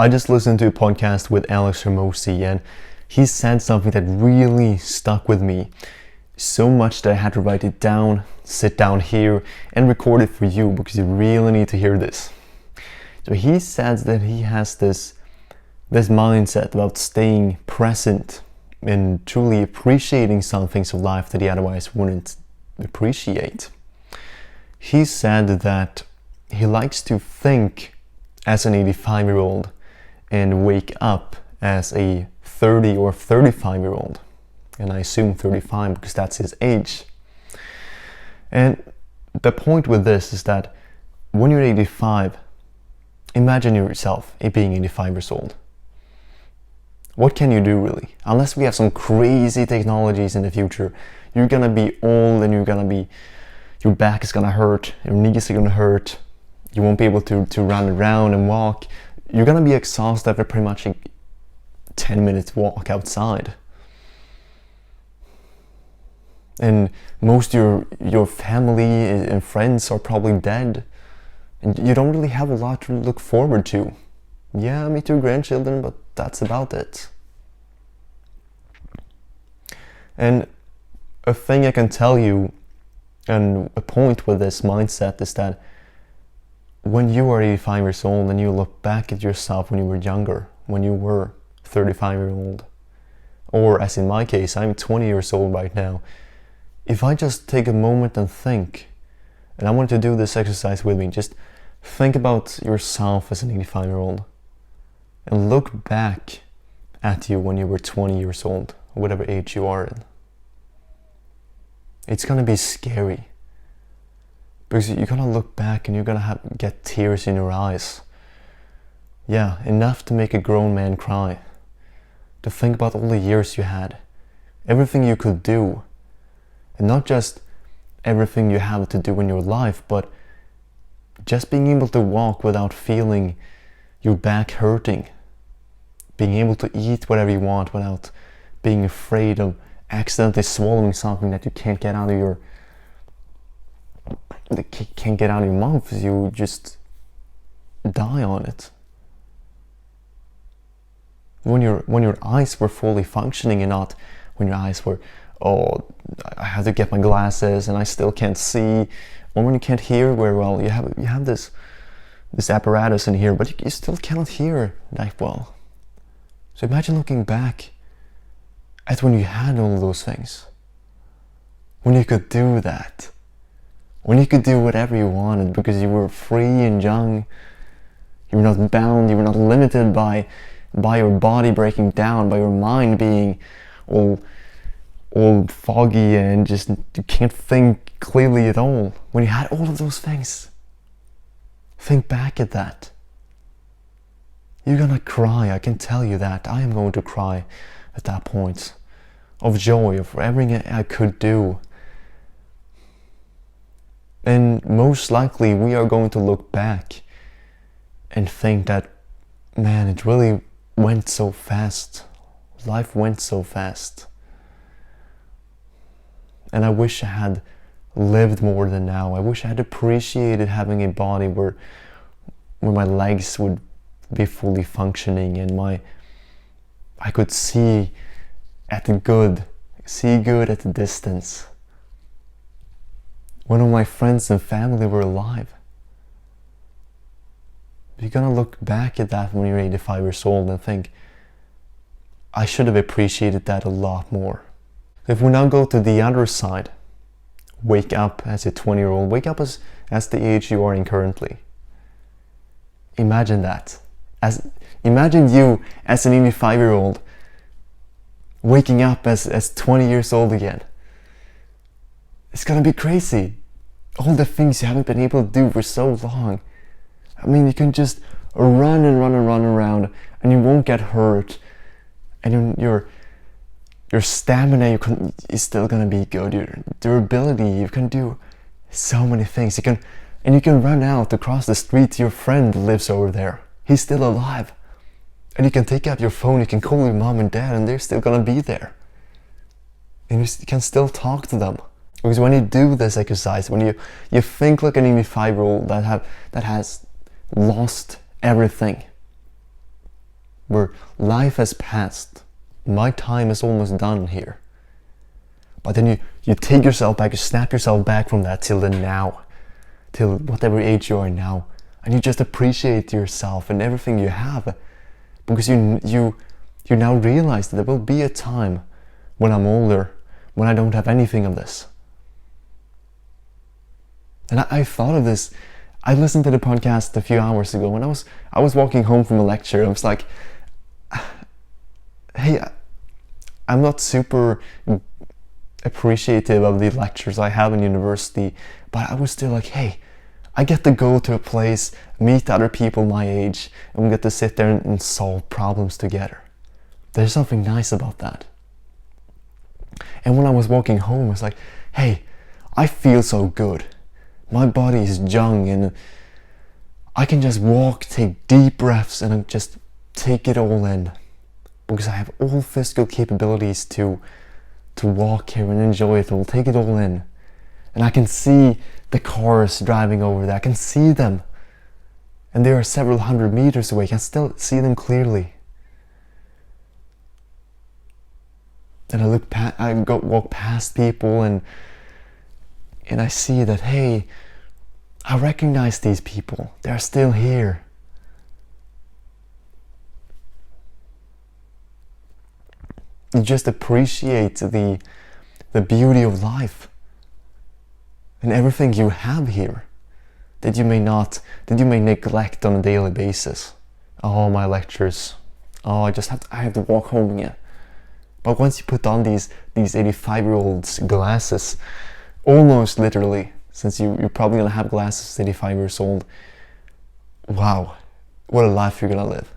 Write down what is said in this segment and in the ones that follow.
I just listened to a podcast with Hormozi, and he said something that really stuck with me. So much that I had to write it down, sit down here and record it for you because you really need to hear this. So he says that he has this mindset about staying present and truly appreciating some things of life that he otherwise wouldn't appreciate. He said that he likes to think as an 85-year-old and wake up as a 30 or 35-year-old. And I assume 35 because that's his age. And the point with this is that when you're 85, imagine yourself being 85 years old. What can you do really? Unless we have some crazy technologies in the future, you're gonna be old and your back is gonna hurt, your knees are gonna hurt, you won't be able to run around and walk. You're gonna be exhausted after pretty much a 10-minute walk outside. And most of your family and friends are probably dead. And you don't really have a lot to look forward to. Yeah, meet your grandchildren, but that's about it. And a thing I can tell you, and a point with this mindset is that when you are 85 years old and you look back at yourself when you were younger, when you were 35-year-old, or as in my case, I'm 20 years old right now, if I just take a moment and think, and I want you to do this exercise with me, just think about yourself as an 85-year-old and look back at you when you were 20 years old, whatever age you are in. It's gonna be scary because you're gonna look back and you're gonna get tears in your eyes. Yeah, enough to make a grown man cry. To think about all the years you had, everything you could do, and not just everything you have to do in your life, but just being able to walk without feeling your back hurting, being able to eat whatever you want without being afraid of accidentally swallowing something that you can't get out of your mouth, because you just die on it. When your eyes were fully functioning and not when your eyes were, oh, I have to get my glasses and I still can't see, or when you can't hear very well, you have this apparatus in here, but you still cannot hear that well. So imagine looking back at when you had all of those things, when you could do that, when you could do whatever you wanted because you were free and young, you were not bound, you were not limited by your body breaking down, by your mind being all foggy and just you can't think clearly at all. When you had all of those things, think back at that. You're gonna cry, I can tell you that. I am going to cry at that point of joy, of everything I could do. And most likely we are going to look back and think that, man, it really went so fast. Life went so fast. And I wish I had lived more than now. I wish I had appreciated having a body where my legs would be fully functioning and I could see good at a distance. When all my friends and family were alive. You're gonna look back at that when you're 85 years old and think, I should have appreciated that a lot more. If we now go to the other side, wake up as a 20-year-old, wake up as the age you are in currently. Imagine that. Imagine you as an 85-year-old waking up as 20 years old again. It's gonna be crazy. All the things you haven't been able to do for so long. I mean, you can just run around and you won't get hurt. And your stamina is still gonna be good. Your durability, you can do so many things. You can run out across the street. Your friend lives over there. He's still alive. And you can take out your phone, you can call your mom and dad, and they're still gonna be there. And you can still talk to them. Because when you do this exercise, when you think like an 85-year-old that has lost everything, where life has passed. My time is almost done here. But then you take yourself back, you snap yourself back from that till the now, till whatever age you are now, and you just appreciate yourself and everything you have, because you now realize that there will be a time when I'm older, when I don't have anything of this. And I thought of this. I listened to the podcast a few hours ago when I was walking home from a lecture. I was like, hey, I'm not super appreciative of the lectures I have in university, but I was still like, hey, I get to go to a place, meet other people my age, and we get to sit there and solve problems together. There's something nice about that. And when I was walking home, I was like, hey, I feel so good. My body is young and I can just walk, take deep breaths, and just take it all in. Because I have all physical capabilities to walk here and enjoy it all, take it all in. And I can see the cars driving over there, I can see them. And they are several hundred meters away, I can still see them clearly. And I walk past people and I see that, hey, I recognize these people. They're still here. You just appreciate the beauty of life and everything you have here that you may neglect on a daily basis. Oh, my lectures. Oh, I have to walk home again. But once you put on these 85-year-old's glasses, almost literally, since you're probably gonna have glasses at 85 years old, wow, what a life you're gonna live.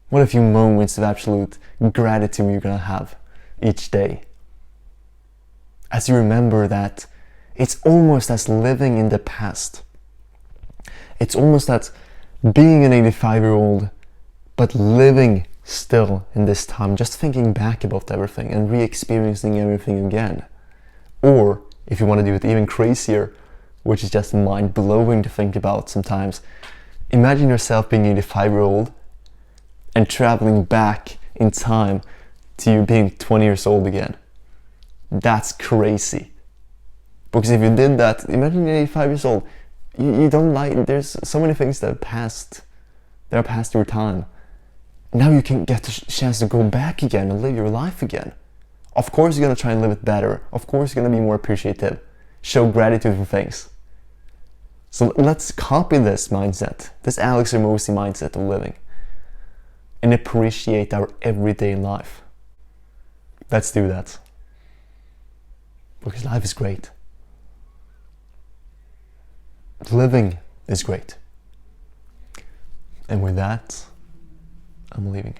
What a few moments of absolute gratitude you're gonna have each day. As you remember that it's almost as living in the past. It's almost as being an 85-year-old, but living still in this time, just thinking back about everything and re-experiencing everything again. Or, if you want to do it even crazier, which is just mind-blowing to think about sometimes, imagine yourself being 85-year-old and traveling back in time to you being 20 years old again. That's crazy. Because if you did that, imagine you're 85 years old, you don't like, there's so many things that are past your time. Now you can get the chance to go back again and live your life again. Of course you're going to try and live it better. Of course you're going to be more appreciative. Show gratitude for things. So let's copy this mindset, this Alex Hormozi mindset of living, and appreciate our everyday life. Let's do that. Because life is great. Living is great. And with that, I'm leaving.